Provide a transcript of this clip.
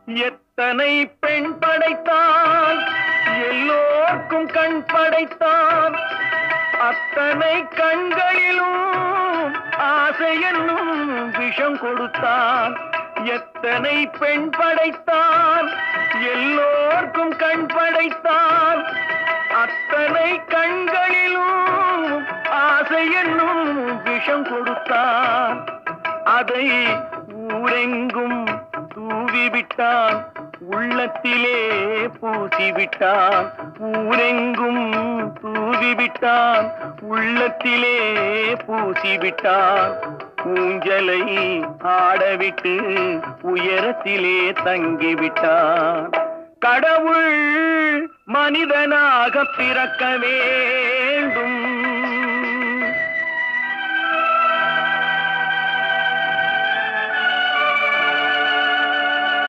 எத்தனை பெண் படைத்தான், எல்லோர்க்கும் கண் படைத்தான். அத்தனை கண்களிலும் ஆசை என்னும் விஷம் கொடுத்தான். எத்தனை பெண் படைத்தான், எல்லோர்க்கும் கண் படைத்தான். அத்தனை கண்களிலும் ஆசை என்னும் விஷம் கொடுத்தான். அதை ஊரெங்கும் தூவிவிட்டான், உள்ளத்திலே பூசிவிட்டான். ஊரெங்கும் தூவிவிட்டான், உள்ளத்திலே பூசிவிட்டான். ஊஞ்சலை ஆடவிட்டு உயரத்திலே தங்கிவிட்டான். கடவுள் மனிதனாக பிறக்க வேண்டும்,